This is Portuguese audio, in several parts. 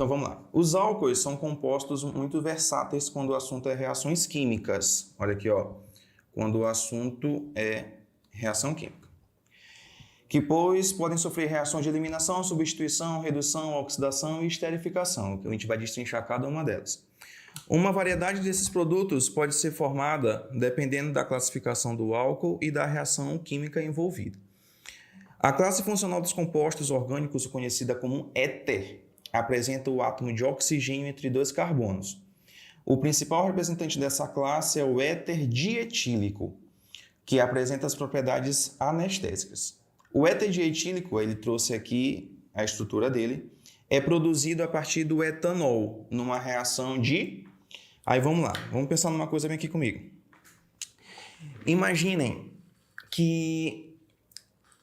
Então vamos lá. Os álcoois são compostos muito versáteis quando o assunto é reações químicas. Olha aqui, ó. Quando o assunto é reação química. Que, pois, podem sofrer reações de eliminação, substituição, redução, oxidação e esterificação. A gente vai destrinchar cada uma delas. Uma variedade desses produtos pode ser formada dependendo da classificação do álcool e da reação química envolvida. A classe funcional dos compostos orgânicos, conhecida como éter, apresenta o átomo de oxigênio entre dois carbonos. O principal representante dessa classe é o éter dietílico, que apresenta as propriedades anestésicas. O éter dietílico, ele trouxe aqui a estrutura dele, é produzido a partir do etanol, numa reação de... Aí vamos lá, vamos pensar numa coisa bem aqui comigo. Imaginem que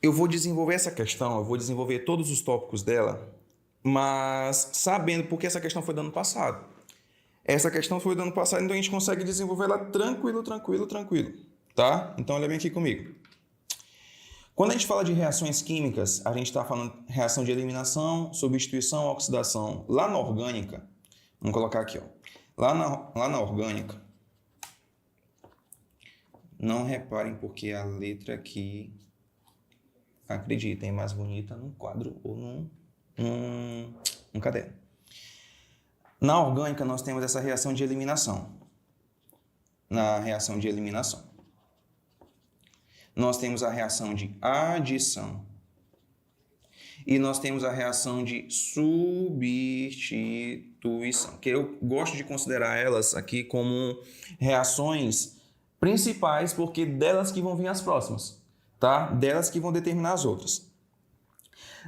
eu vou desenvolver essa questão, eu vou desenvolver todos os tópicos dela, mas sabendo porque essa questão foi do ano passado. Essa questão foi do ano passado, então a gente consegue desenvolver ela tranquilo, tá? Então olha bem aqui comigo. Quando a gente fala de reações químicas, a gente está falando de reação de eliminação, substituição, oxidação. Lá na orgânica, vamos colocar aqui, ó. Lá na orgânica, não reparem porque a letra aqui, acreditem, é mais bonita num quadro ou num caderno. Na orgânica, nós temos essa reação de eliminação. Na reação de eliminação, nós temos a reação de adição e nós temos a reação de substituição, que eu gosto de considerar elas aqui como reações principais, porque delas que vão vir as próximas, tá? Delas que vão determinar as outras.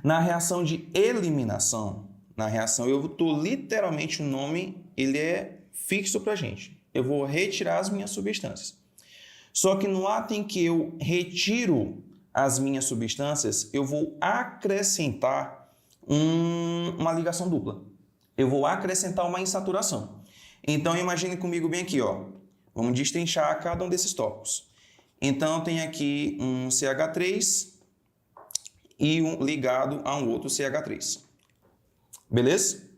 Na reação de eliminação, na reação, eu estou literalmente, o nome, ele é fixo para a gente. Eu vou retirar as minhas substâncias. Só que no ato em que eu retiro as minhas substâncias, eu vou acrescentar uma ligação dupla. Eu vou acrescentar uma insaturação. Então, imagine comigo bem aqui, ó. Vamos destrinchar cada um desses tópicos. Então, tem aqui um CH3 e ligado a um outro CH3. Beleza?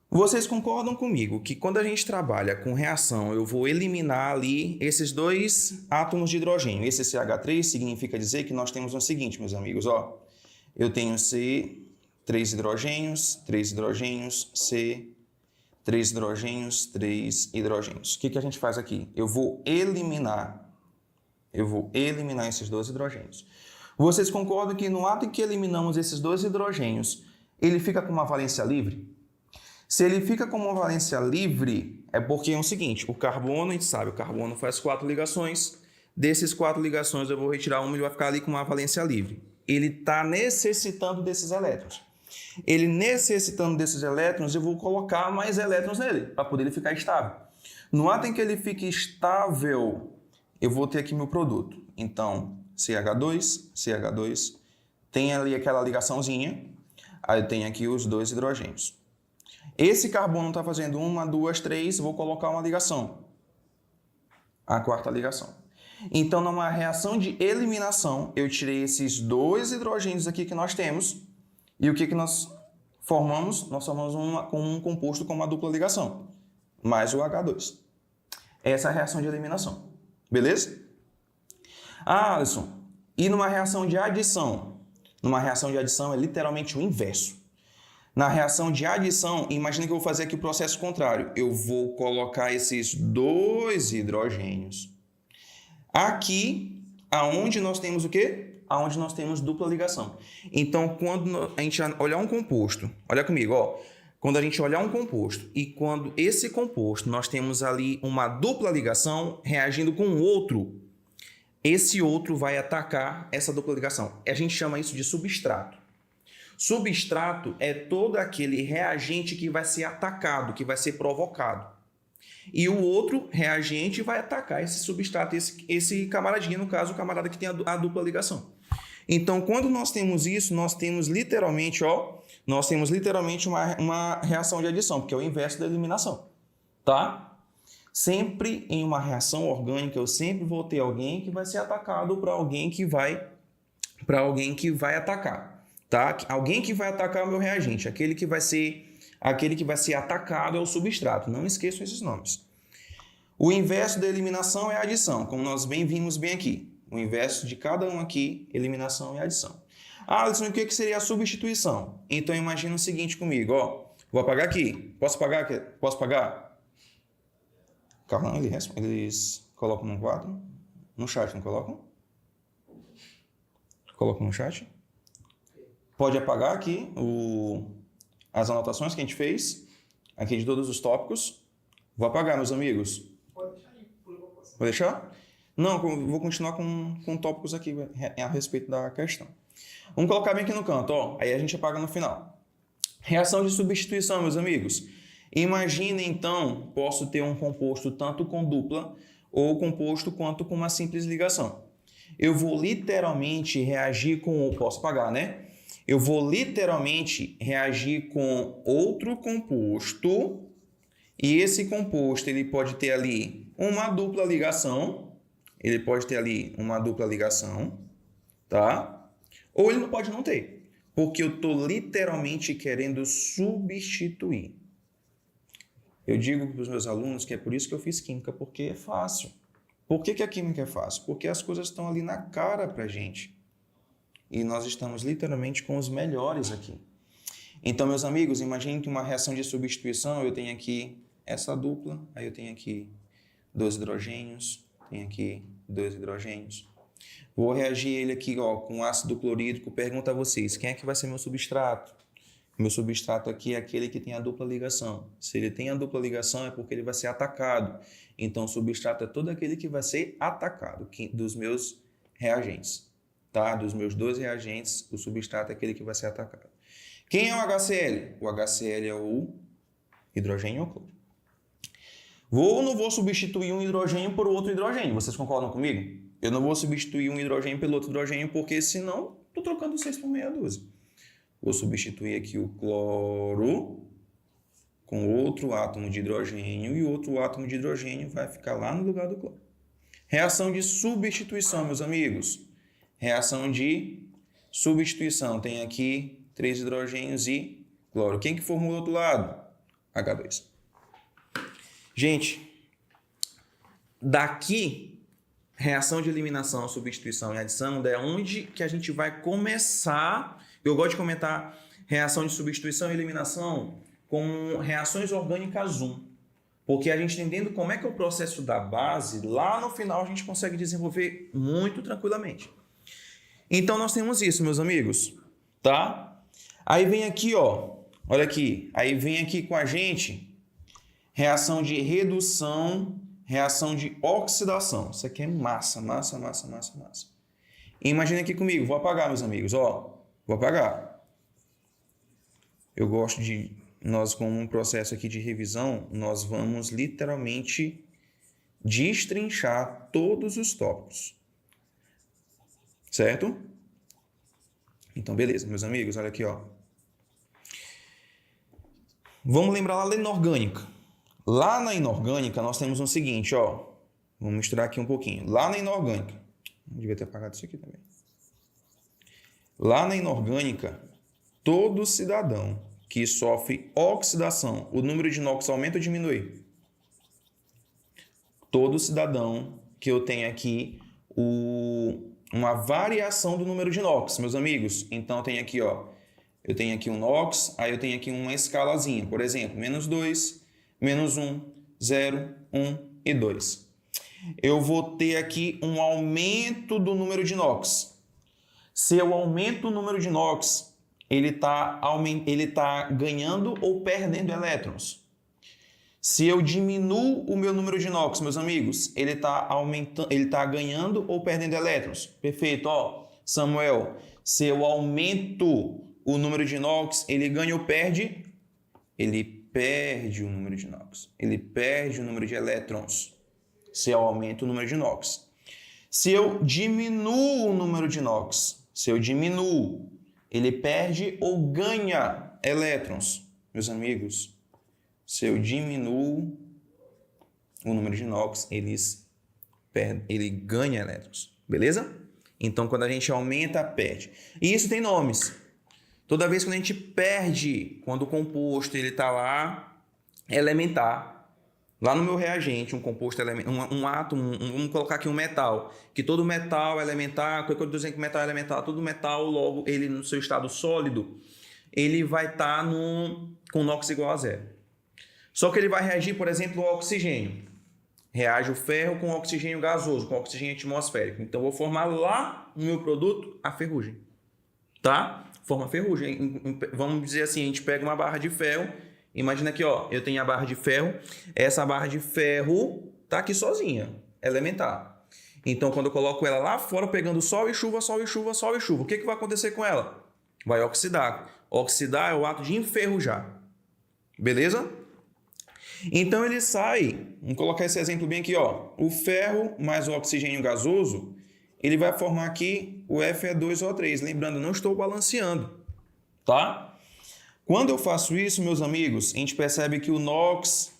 Vocês concordam comigo que quando a gente trabalha com reação, eu vou eliminar ali esses dois átomos de hidrogênio. Esse CH3 significa dizer que nós temos o seguinte, meus amigos, ó. Eu tenho C, 3 hidrogênios, C, 3 hidrogênios, 3 hidrogênios. O que a gente faz aqui? Eu vou eliminar esses dois hidrogênios. Vocês concordam que no ato em que eliminamos esses dois hidrogênios, ele fica com uma valência livre? Se ele fica com uma valência livre, é porque é o seguinte, o carbono, a gente sabe, o carbono faz 4 ligações, desses 4 ligações eu vou retirar uma e ele vai ficar ali com uma valência livre. Ele está necessitando desses elétrons. Ele necessitando desses elétrons, eu vou colocar mais elétrons nele, para poder ele ficar estável. No ato em que ele fique estável, eu vou ter aqui meu produto. Então, CH2, tem ali aquela ligaçãozinha, aí tem aqui os dois hidrogênios. Esse carbono está fazendo 1, 2, 3, vou colocar uma ligação. A quarta ligação. Então, numa reação de eliminação, eu tirei esses dois hidrogênios aqui que nós temos. E o que nós formamos? Nós formamos um composto com uma dupla ligação, mais o H2. Essa é a reação de eliminação. Beleza? Ah, Alisson, e numa reação de adição? Numa reação de adição é literalmente o inverso. Na reação de adição, imagina que eu vou fazer aqui o processo contrário. Eu vou colocar esses dois hidrogênios aqui, aonde nós temos o quê? Aonde nós temos dupla ligação. Então, quando a gente olhar um composto, olha comigo, ó. Quando a gente olhar um composto e quando esse composto nós temos ali uma dupla ligação reagindo com o outro, esse outro vai atacar essa dupla ligação. A gente chama isso de substrato. Substrato é todo aquele reagente que vai ser atacado, que vai ser provocado. E o outro reagente vai atacar esse substrato, esse camaradinho, no caso, o camarada que tem a dupla ligação. Então, quando nós temos isso, nós temos literalmente, uma reação de adição, porque é o inverso da eliminação, tá? Sempre em uma reação orgânica, eu sempre vou ter alguém que vai ser atacado para alguém que vai atacar. Tá? Alguém que vai atacar o meu reagente, aquele que vai ser aquele que vai ser atacado é o substrato. Não esqueçam esses nomes. O inverso da eliminação é a adição, como nós vimos bem aqui. O inverso de cada um aqui, eliminação e adição. Ah, Alisson, o que seria a substituição? Então, imagina o seguinte comigo, ó. Vou apagar aqui. Posso pagar? Posso pagar? Carlão, eles colocam no quadro? No chat, não colocam? Colocam no chat? Pode apagar aqui as anotações que a gente fez, aqui de todos os tópicos. Vou apagar, meus amigos. Pode deixar aí, Vou deixar? Não, vou continuar com tópicos aqui a respeito da questão. Vamos colocar bem aqui no canto, ó. Aí a gente apaga no final. Reação de substituição, meus amigos. Imagine, então, posso ter um composto tanto com dupla ou composto quanto com uma simples ligação. Eu vou literalmente reagir com... Posso apagar, né? Eu vou literalmente reagir com outro composto e esse composto ele pode ter ali uma dupla ligação. Ele pode ter ali uma dupla ligação, tá? Ou ele não pode não ter, porque eu estou literalmente querendo substituir. Eu digo para os meus alunos que é por isso que eu fiz química, porque é fácil. Por que a química é fácil? Porque as coisas estão ali na cara para a gente. E nós estamos literalmente com os melhores aqui. Então, meus amigos, imagine que uma reação de substituição, eu tenho aqui essa dupla, aí eu tenho aqui 2 hidrogênios, tenho aqui 2 hidrogênios. Vou reagir ele aqui ó, com ácido clorídrico. Pergunto a vocês, quem é que vai ser meu substrato? Meu substrato aqui é aquele que tem a dupla ligação. Se ele tem a dupla ligação é porque ele vai ser atacado. Então, o substrato é todo aquele que vai ser atacado dos meus reagentes. Tá? Dos meus 2 reagentes, o substrato é aquele que vai ser atacado. Quem é o HCl? O HCl é o hidrogênio ou cloro. Vou ou não vou substituir um hidrogênio por outro hidrogênio? Vocês concordam comigo? Eu não vou substituir um hidrogênio pelo outro hidrogênio porque senão estou trocando 6 por meia dúzia. Vou substituir aqui o cloro com outro átomo de hidrogênio e outro átomo de hidrogênio vai ficar lá no lugar do cloro. Reação de substituição, meus amigos. Reação de substituição. Tem aqui 3 hidrogênios e cloro. Quem que formula do outro lado? H2. Gente, daqui, reação de eliminação, substituição e adição, é onde que a gente vai começar. Eu gosto de comentar reação de substituição e eliminação com reações orgânicas 1. Porque a gente entendendo como é que é o processo da base, lá no final a gente consegue desenvolver muito tranquilamente. Então, nós temos isso, meus amigos, tá? Aí vem aqui, ó, olha aqui, aí vem aqui com a gente reação de redução, reação de oxidação. Isso aqui é massa. Imagina aqui comigo, vou apagar, meus amigos, ó, vou apagar. Eu gosto de, nós como um processo aqui de revisão, nós vamos literalmente destrinchar todos os tópicos. Certo? Então, beleza, meus amigos, olha aqui, ó. Vamos lembrar lá da inorgânica. Lá na inorgânica, nós temos o seguinte, ó. Vamos misturar aqui um pouquinho. Lá na inorgânica, devia ter apagado isso aqui também. Lá na inorgânica, todo cidadão que sofre oxidação, o número de NOx aumenta ou diminui? Todo cidadão que eu tenho aqui uma variação do número de NOx, meus amigos. Então, eu tenho aqui, ó, eu tenho aqui um NOx, aí eu tenho aqui uma escalazinha, por exemplo, -2, -1, 0, 1 e 2. Eu vou ter aqui um aumento do número de NOx. Se eu aumento o número de NOx, ele tá ganhando ou perdendo elétrons. Se eu diminuo o meu número de NOx, meus amigos, ele está ganhando ou perdendo elétrons. Perfeito, ó. Samuel, se eu aumento o número de NOx, ele ganha ou perde? Ele perde o número de NOx. Ele perde o número de elétrons. Se eu aumento o número de NOx. Se eu diminuo o número de NOx, ele perde ou ganha elétrons. Meus amigos, se eu diminuo o número de NOx, ele ganha elétrons. Beleza? Então, quando a gente aumenta, perde. E isso tem nomes. Toda vez que a gente perde, quando o composto está lá, elementar, lá no meu reagente, um composto elementar, um átomo, vamos colocar aqui um metal, que todo metal elementar, quando eu estou dizendo que metal é elementar, todo metal, logo, ele no seu estado sólido, ele vai estar com NOx igual a zero. Só que ele vai reagir, por exemplo, ao oxigênio. Reage o ferro com oxigênio gasoso, com oxigênio atmosférico. Então, eu vou formar lá no meu produto a ferrugem. Tá? Forma ferrugem. Vamos dizer assim, a gente pega uma barra de ferro. Imagina aqui, ó, eu tenho a barra de ferro. Essa barra de ferro tá aqui sozinha, elementar. Então, quando eu coloco ela lá fora, pegando sol e chuva, sol e chuva, sol e chuva, o que vai acontecer com ela? Vai oxidar. Oxidar é o ato de enferrujar. Beleza? Então ele sai, vamos colocar esse exemplo bem aqui, ó. O ferro mais o oxigênio gasoso, ele vai formar aqui o Fe2O3. Lembrando, não estou balanceando, tá? Quando eu faço isso, meus amigos, a gente percebe que o NOx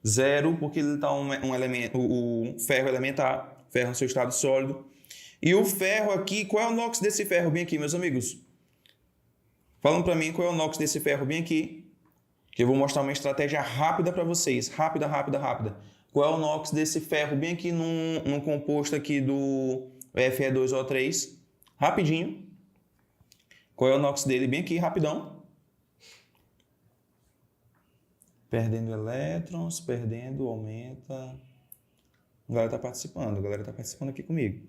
zero, porque ele está um elemento, o ferro elementar, ferro no seu estado sólido. E o ferro aqui, qual é o NOx desse ferro bem aqui, meus amigos? Falam para mim qual é o NOx desse ferro bem aqui. Que eu vou mostrar uma estratégia rápida para vocês. Rápida. Qual é o NOx desse ferro bem aqui num composto aqui do Fe2O3? Rapidinho. Qual é o NOx dele bem aqui, rapidão? Perdendo elétrons, perdendo, aumenta. A galera está participando aqui comigo.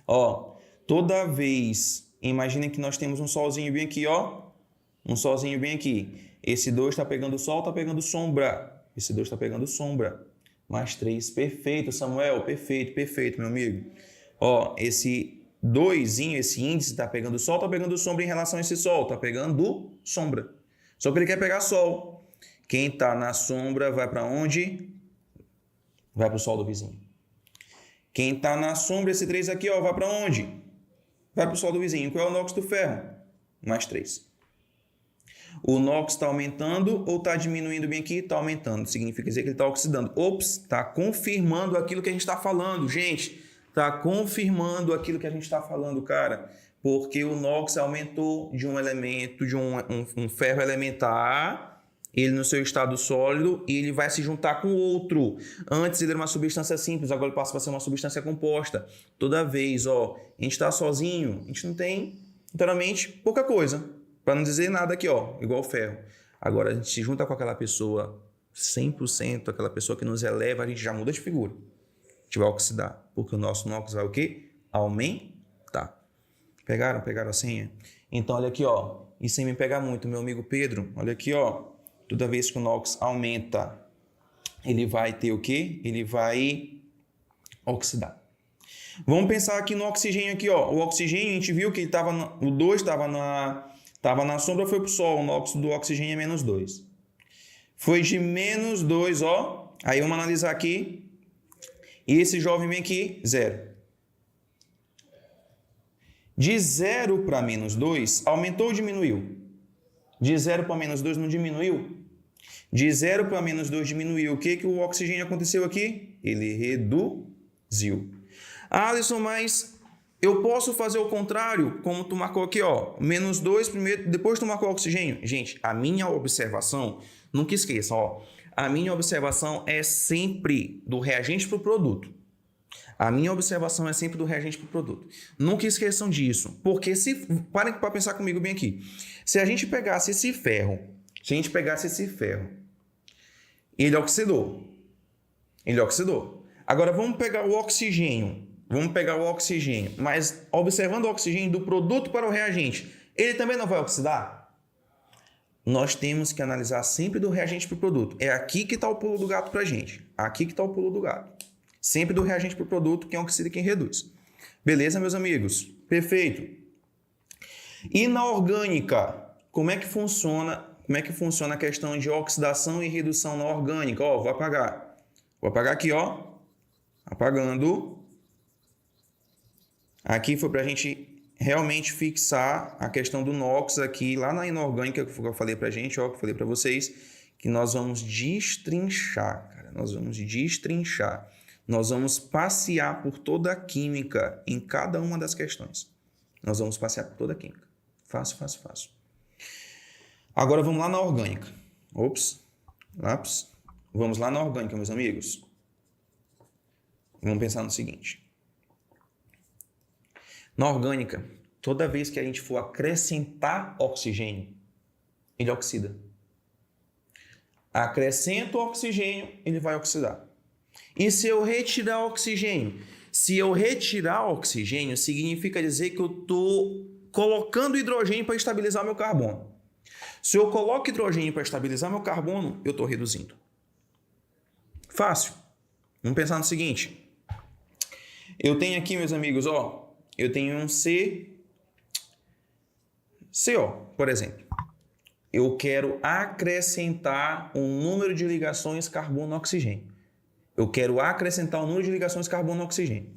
Ó, toda vez, imaginem que nós temos um solzinho bem aqui, ó. Um solzinho bem aqui. Esse 2 está pegando sol, está pegando sombra. Esse 2 está pegando sombra. Mais 3. Perfeito, Samuel. Perfeito, meu amigo. Ó, esse 2zinho, esse índice, está pegando sol, está pegando sombra em relação a esse sol. Está pegando sombra. Só que ele quer pegar sol. Quem está na sombra vai para onde? Vai para o sol do vizinho. Quem está na sombra, esse 3 aqui, ó, vai para onde? Vai para o sol do vizinho. Qual é o NOx do ferro? Mais 3. O NOx está aumentando ou está diminuindo bem aqui? Está aumentando. Significa dizer que ele está oxidando. Ops, está confirmando aquilo que a gente está falando, gente. Está confirmando aquilo que a gente está falando, cara. Porque o NOx aumentou de um elemento, de um ferro elementar, ele no seu estado sólido, e ele vai se juntar com outro. Antes ele era uma substância simples, agora ele passa a ser uma substância composta. Toda vez, ó, a gente está sozinho, a gente não tem, literalmente, pouca coisa. Para não dizer nada aqui, ó, igual ferro. Agora, a gente se junta com aquela pessoa 100%, aquela pessoa que nos eleva, a gente já muda de figura. A gente vai oxidar, porque o nosso NOx vai o quê? Aumentar. Pegaram a senha? Então, olha aqui, ó. E sem me pegar muito, meu amigo Pedro, olha aqui, ó. Toda vez que o NOx aumenta, ele vai ter o quê? Ele vai oxidar. Vamos pensar aqui no oxigênio aqui, ó. O oxigênio, a gente viu que ele o 2 estava na sombra, foi para o sol. O NOx do oxigênio é menos 2. Foi de menos 2, ó. Aí vamos analisar aqui. E esse jovem vem aqui, 0. De 0 para menos 2, aumentou ou diminuiu? De 0 para menos 2 não diminuiu? De 0 para menos 2 diminuiu. O que o oxigênio aconteceu aqui? Ele reduziu. Ah, Alisson, mas eu posso fazer o contrário, como tu marcou aqui, ó. Menos 2 primeiro, depois tu marcou o oxigênio. Gente, a minha observação, nunca esqueça, ó. A minha observação é sempre do reagente para o produto. A minha observação é sempre do reagente para o produto. Nunca esqueçam disso. Porque parem para pensar comigo bem aqui. Se a gente pegasse esse ferro, ele oxidou. Agora vamos pegar o oxigênio. Mas observando o oxigênio do produto para o reagente, ele também não vai oxidar? Nós temos que analisar sempre do reagente para o produto. É aqui que está o pulo do gato para a gente. Sempre do reagente para o produto, quem oxida e quem reduz. Beleza, meus amigos? Perfeito. E na orgânica, como é que funciona a questão de oxidação e redução na orgânica? Ó, vou apagar. Vou apagar aqui, ó. Apagando. Aqui foi para a gente realmente fixar a questão do NOx aqui, lá na inorgânica, que eu falei para a gente, ó, que eu falei para vocês, que nós vamos destrinchar, cara. Nós vamos passear por toda a química em cada uma das questões. Fácil. Agora vamos lá na orgânica. Ops, lápis. Vamos lá na orgânica, meus amigos. Vamos pensar no seguinte. Na orgânica, toda vez que a gente for acrescentar oxigênio, ele oxida. Acrescento oxigênio, ele vai oxidar. E se eu retirar oxigênio? Se eu retirar oxigênio, significa dizer que eu estou colocando hidrogênio para estabilizar meu carbono. Se eu coloco hidrogênio para estabilizar meu carbono, eu estou reduzindo. Fácil. Vamos pensar no seguinte. Eu tenho aqui, meus amigos, ó, eu tenho um CO, por exemplo. Eu quero acrescentar um número de ligações carbono-oxigênio. Eu quero acrescentar um número de ligações carbono-oxigênio.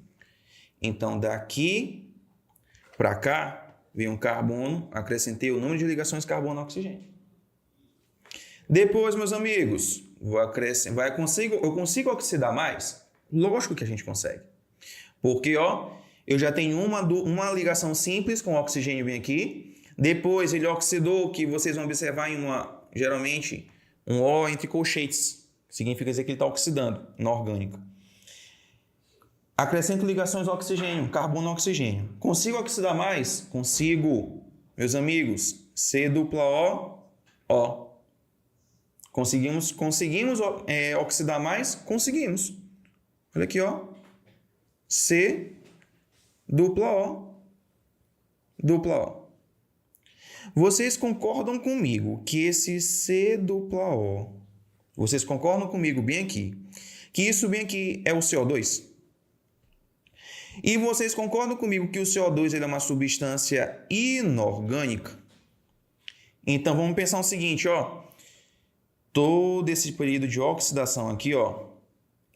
Então, daqui para cá, vem um carbono, acrescentei o número de ligações carbono-oxigênio. Depois, meus amigos, eu consigo oxidar mais? Lógico que a gente consegue. Porque, ó, eu já tenho uma ligação simples com oxigênio bem aqui. Depois ele oxidou, que vocês vão observar geralmente, um O entre colchetes. Significa dizer que ele está oxidando na orgânica. Acrescento ligações oxigênio, carbono-oxigênio. Consigo oxidar mais? Consigo, meus amigos. C dupla O, O. Conseguimos oxidar mais? Conseguimos. Olha aqui, ó. C dupla O, dupla O. Vocês concordam comigo que esse C dupla O, vocês concordam comigo bem aqui, que isso bem aqui é o CO2? E vocês concordam comigo que o CO2 ele é uma substância inorgânica? Então vamos pensar o seguinte, ó. Todo esse período de oxidação aqui, ó,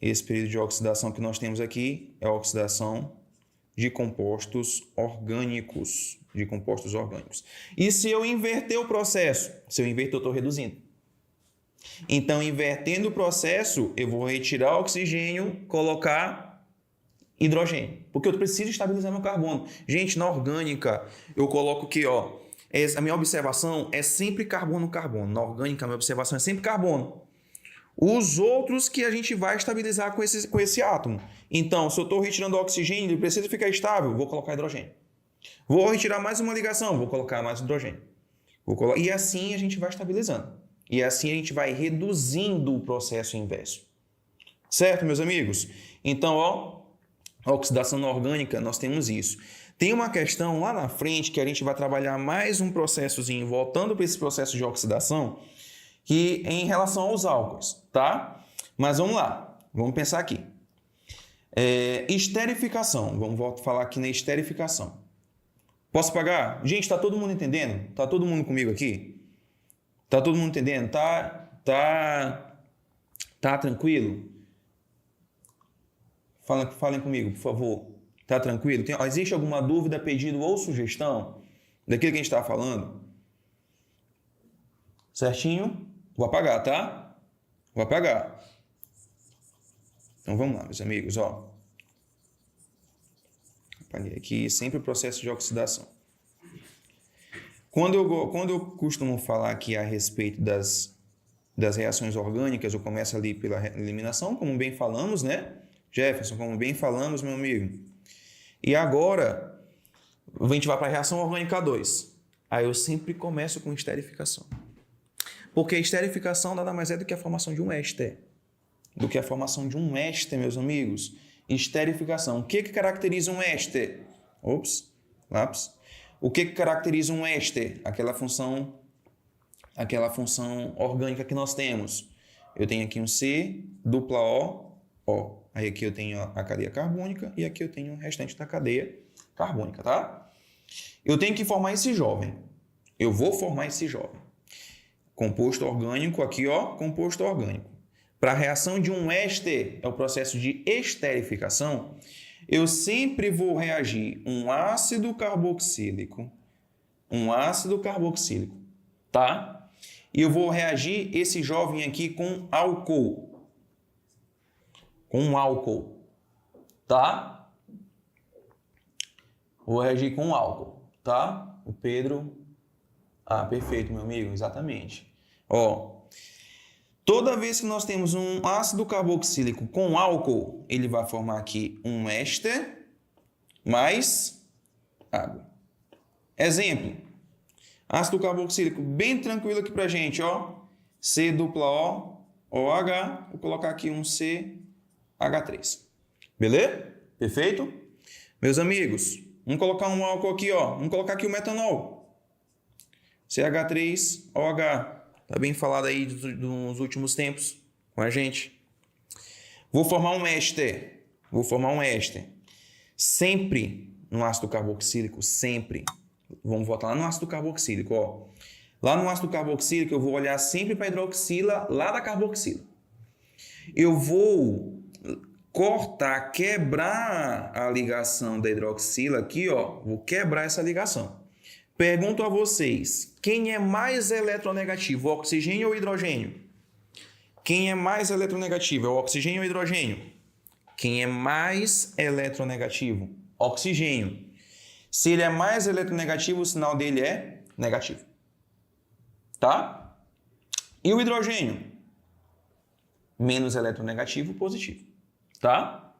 esse período de oxidação que nós temos aqui é a oxidação de compostos orgânicos. E se eu inverter o processo? Se eu inverter, eu estou reduzindo. Então, invertendo o processo, eu vou retirar oxigênio, colocar hidrogênio. Porque eu preciso estabilizar meu carbono. Gente, na orgânica, eu coloco aqui, ó. A minha observação é sempre carbono-carbono. Na orgânica, a minha observação é sempre carbono. Os outros que a gente vai estabilizar com esse átomo. Então, se eu estou retirando oxigênio, ele precisa ficar estável, vou colocar hidrogênio. Vou retirar mais uma ligação, vou colocar mais hidrogênio. E assim a gente vai estabilizando. E assim a gente vai reduzindo o processo inverso. Certo, meus amigos? Então, ó, a oxidação orgânica, nós temos isso. Tem uma questão lá na frente que a gente vai trabalhar mais um processozinho, voltando para esse processo de oxidação, que em relação aos álcoois, tá? Mas vamos lá, vamos pensar aqui. Esterificação, vamos falar aqui na esterificação. Posso pagar? Gente, tá todo mundo entendendo? Tá todo mundo comigo aqui? Tá todo mundo entendendo? Tá tranquilo? Falem comigo, por favor. Tá tranquilo? Existe alguma dúvida, pedido ou sugestão daquilo que a gente está falando? Certinho? Vou apagar, tá? Vou apagar. Então vamos lá, meus amigos, ó. Apaguei aqui, sempre o processo de oxidação. Quando eu costumo falar aqui a respeito das reações orgânicas, eu começo ali pela eliminação, como bem falamos, né? Jefferson, como bem falamos, meu amigo. E agora, a gente vai para a reação orgânica 2. Aí eu sempre começo com esterificação. Porque a esterificação nada mais é do que a formação de um éster. Meus amigos. Esterificação. O que caracteriza um éster? Ops, lápis. O que caracteriza um éster? Aquela função orgânica que nós temos. Eu tenho aqui um C, dupla O, O. Aí aqui eu tenho a cadeia carbônica e aqui eu tenho o restante da cadeia carbônica, tá? Eu tenho que formar esse jovem. Eu vou formar esse jovem. Composto orgânico aqui, ó, composto orgânico. Para a reação de um éster, é o processo de esterificação, eu sempre vou reagir um ácido carboxílico, tá? E eu vou reagir esse jovem aqui com álcool. Tá? Vou reagir com álcool, tá? O Pedro Ah, perfeito, meu amigo, exatamente. Ó, toda vez que nós temos um ácido carboxílico com álcool, ele vai formar aqui um éster mais água. Exemplo, ácido carboxílico bem tranquilo aqui pra gente, ó. C dupla O, OH, vou colocar aqui um CH3. Beleza? Perfeito? Meus amigos, vamos colocar um álcool aqui, ó. Vamos colocar aqui o metanol. CH3OH. Tá bem falado aí nos últimos tempos com a gente. Vou formar um éster. Sempre no ácido carboxílico, sempre. Vamos voltar lá no ácido carboxílico, ó. Lá no ácido carboxílico, eu vou olhar sempre para a hidroxila lá da carboxila. Eu vou cortar, quebrar a ligação da hidroxila aqui, ó. Vou quebrar essa ligação. Pergunto a vocês, quem é mais eletronegativo, oxigênio ou hidrogênio? Quem é mais eletronegativo, é o oxigênio ou hidrogênio? Quem é mais eletronegativo? Oxigênio. Se ele é mais eletronegativo, o sinal dele é negativo. Tá? E o hidrogênio? Menos eletronegativo, positivo. Tá?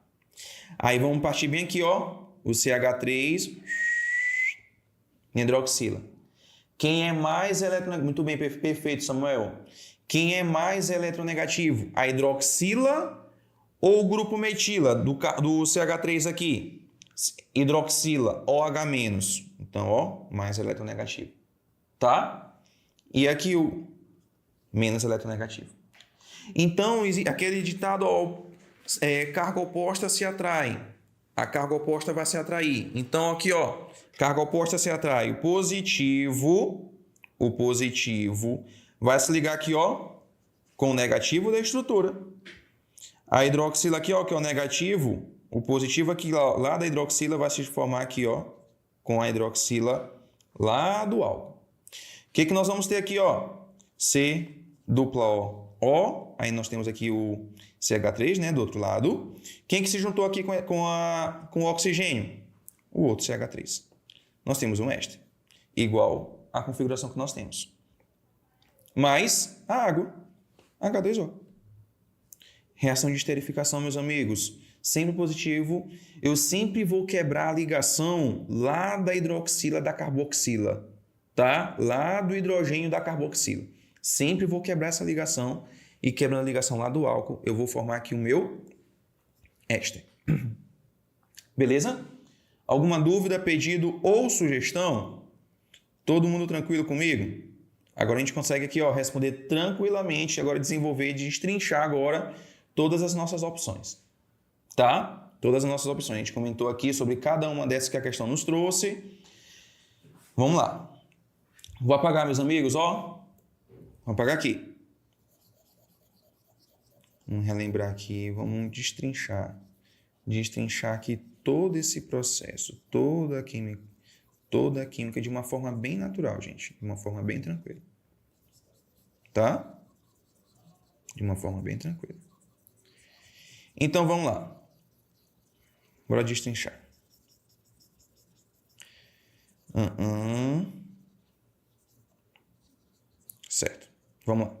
Aí vamos partir bem aqui, ó. O CH3 hidroxila. Quem é mais eletronegativo? Muito bem, perfeito, Samuel. Quem é mais eletronegativo? A hidroxila ou o grupo metila do CH3 aqui? Hidroxila, OH-. Então, ó, mais eletronegativo. Tá? E aqui o menos eletronegativo. Então, aquele ditado, ó, carga oposta se atrai. A carga oposta vai se atrair. Então, aqui, ó, carga oposta se atrai. O positivo vai se ligar aqui, ó, com o negativo da estrutura. A hidroxila aqui, ó, que é o negativo, o positivo aqui lá da hidroxila vai se formar aqui, ó, com a hidroxila lá do álcool. O que nós vamos ter aqui, ó? C dupla O, aí nós temos aqui o CH3, né, do outro lado. Quem que se juntou aqui com o oxigênio? O outro CH3. Nós temos um éster, igual à configuração que nós temos. Mais a água, H2O. Reação de esterificação, meus amigos, sempre positivo. Eu sempre vou quebrar a ligação lá da hidroxila da carboxila, tá? Lá do hidrogênio da carboxila. Sempre vou quebrar essa ligação e quebrando a ligação lá do álcool, eu vou formar aqui o meu éster. Beleza? Alguma dúvida, pedido ou sugestão? Todo mundo tranquilo comigo? Agora a gente consegue aqui, ó, responder tranquilamente, agora desenvolver e destrinchar agora todas as nossas opções. Tá? Todas as nossas opções. A gente comentou aqui sobre cada uma dessas que a questão nos trouxe. Vamos lá. Vou apagar, meus amigos, ó. Vou apagar aqui. Vamos relembrar aqui, vamos destrinchar. Destrinchar aqui todo esse processo, toda a química de uma forma bem natural, gente. De uma forma bem tranquila. Tá? De uma forma bem tranquila. Então, vamos lá. Bora destrinchar. Certo. Vamos lá.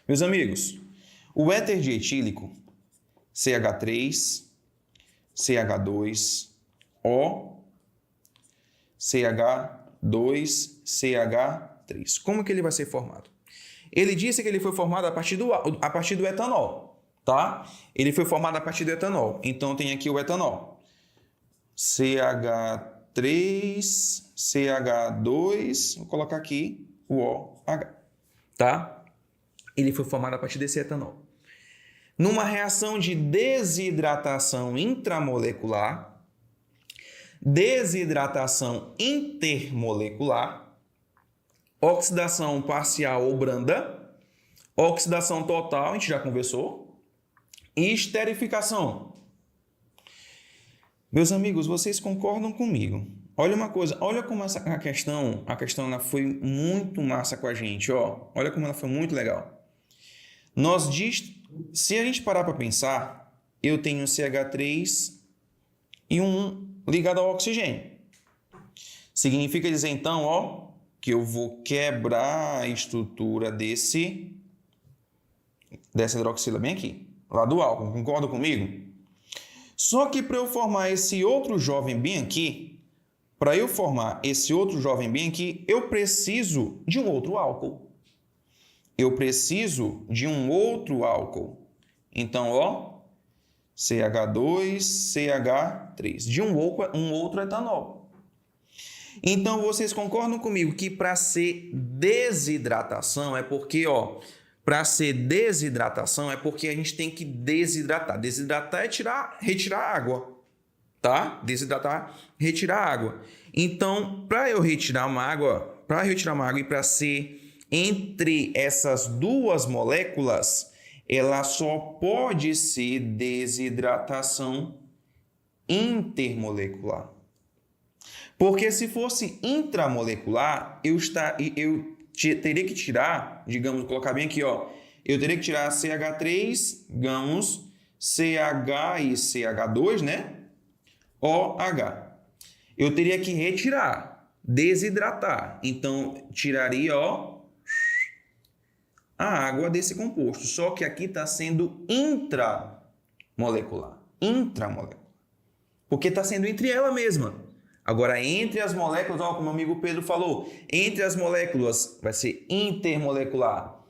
Meus amigos, o éter dietílico, CH3, CH2O, CH2, CH3. Como que ele vai ser formado? Ele disse que ele foi formado a partir do etanol, tá? Ele foi formado a partir do etanol. Então, tem aqui o etanol. CH3, CH2, vou colocar aqui o OH, tá? Ele foi formado a partir desse etanol. Numa reação de desidratação intramolecular, desidratação intermolecular, oxidação parcial ou branda, oxidação total, a gente já conversou, e esterificação. Meus amigos, vocês concordam comigo? Olha uma coisa, olha como a questão ela foi muito massa com a gente, ó. Olha como ela foi muito legal. Se a gente parar para pensar, eu tenho um CH3 e um ligado ao oxigênio. Significa dizer, então, ó, que eu vou quebrar a estrutura dessa hidroxila bem aqui, lá do álcool, concorda comigo? Só que para eu formar esse outro jovem bem aqui, eu preciso de um outro álcool. Então, ó, CH2, CH3, de um outro etanol. Então, vocês concordam comigo que para ser desidratação é porque, ó, a gente tem que desidratar. Desidratar é retirar água, tá? Desidratar, retirar água. Então, para eu retirar uma água e para ser entre essas duas moléculas, ela só pode ser desidratação intermolecular. Porque se fosse intramolecular, eu teria que tirar, digamos, colocar bem aqui, ó, eu teria que tirar CH3, digamos, CH e CH2, né? OH. Eu teria que retirar, desidratar. Então, tiraria, ó, a água desse composto. Só que aqui está sendo intramolecular. Porque está sendo entre ela mesma. Agora, entre as moléculas, ó, como o amigo Pedro falou, entre as moléculas vai ser intermolecular.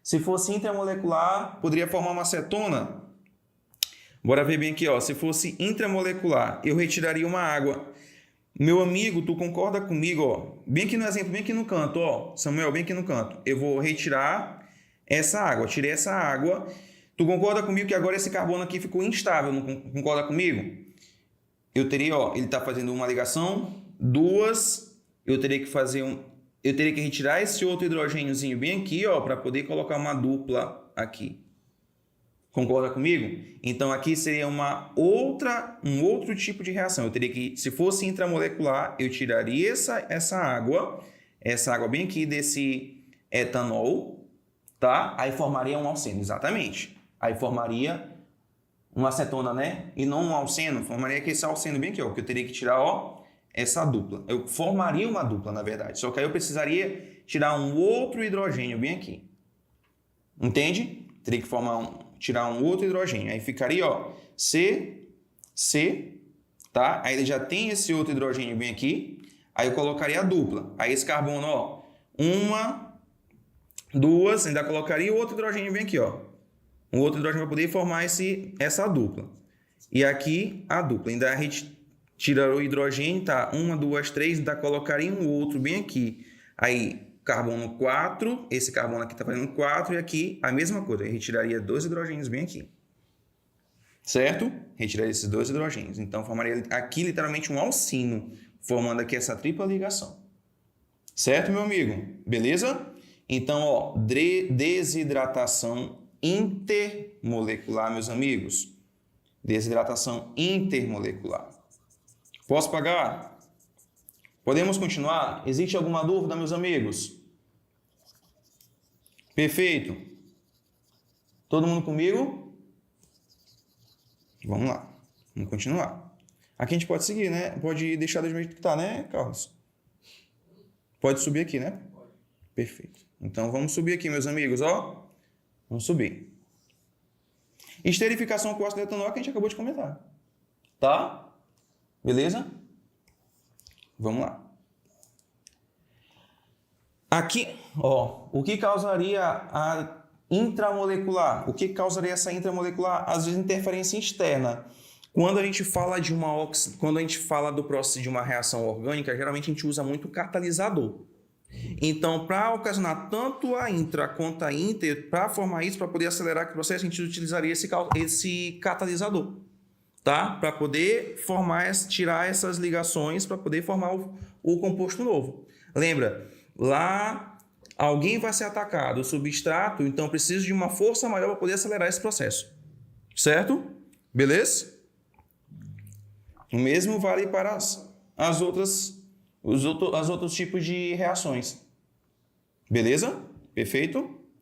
Se fosse intermolecular, poderia formar uma acetona. Bora ver bem aqui, ó. Se fosse intramolecular, eu retiraria uma água. Meu amigo, tu concorda comigo, ó? Bem aqui no exemplo, bem aqui no canto, ó. Samuel, bem aqui no canto. Eu vou retirar essa água, tirei essa água. Tu concorda comigo que agora esse carbono aqui ficou instável, não concorda comigo? Eu teria, ó, ele está fazendo uma ligação, duas, eu teria que retirar esse outro hidrogêniozinho bem aqui, ó, para poder colocar uma dupla aqui. Concorda comigo? Então, aqui seria um outro tipo de reação. Eu teria que, se fosse intramolecular, eu tiraria essa água bem aqui desse etanol, tá? Aí formaria um alceno, exatamente. Aí formaria uma acetona, né? E não um alceno, formaria aqui esse alceno bem aqui, ó, que eu teria que tirar, ó, essa dupla. Eu formaria uma dupla, na verdade, só que aí eu precisaria tirar um outro hidrogênio bem aqui. Entende? Teria que tirar um outro hidrogênio. Aí ficaria, ó, C, tá? Aí ele já tem esse outro hidrogênio bem aqui. Aí eu colocaria a dupla. Aí esse carbono, ó, uma, duas, ainda colocaria o outro hidrogênio bem aqui, ó. Um outro hidrogênio para poder formar essa dupla. E aqui a dupla. Ainda a gente tira o hidrogênio, tá? Uma, duas, três, ainda colocaria um outro bem aqui. Aí, carbono 4, esse carbono aqui está fazendo 4, e aqui a mesma coisa. Eu retiraria 2 hidrogênios bem aqui. Certo? Retiraria esses 2 hidrogênios. Então, formaria aqui literalmente um alcino, formando aqui essa tripla ligação. Certo, meu amigo? Beleza? Então, ó, desidratação intermolecular, meus amigos. Desidratação intermolecular. Posso pagar? Podemos continuar? Existe alguma dúvida, meus amigos? Perfeito. Todo mundo comigo? Vamos lá. Vamos continuar. Aqui a gente pode seguir, né? Pode deixar do jeito que está, né, Carlos? Pode subir aqui, né? Perfeito. Então, vamos subir aqui, meus amigos, ó. Vamos subir. Esterificação com ácido etanol que a gente acabou de comentar. Tá? Beleza? Vamos lá. Aqui, ó, o que causaria a intramolecular? O que causaria essa intramolecular? Às vezes, interferência externa. Quando a gente fala do processo de uma reação orgânica, geralmente a gente usa muito catalisador. Então, para ocasionar tanto a intra quanto a inter, para formar isso, para poder acelerar o processo, a gente utilizaria esse catalisador, tá? Para poder tirar essas ligações, para poder formar o composto novo. Lembra, lá alguém vai ser atacado, o substrato, então preciso de uma força maior para poder acelerar esse processo. Certo? Beleza? O mesmo vale para os outros tipos de reações. Beleza? Perfeito?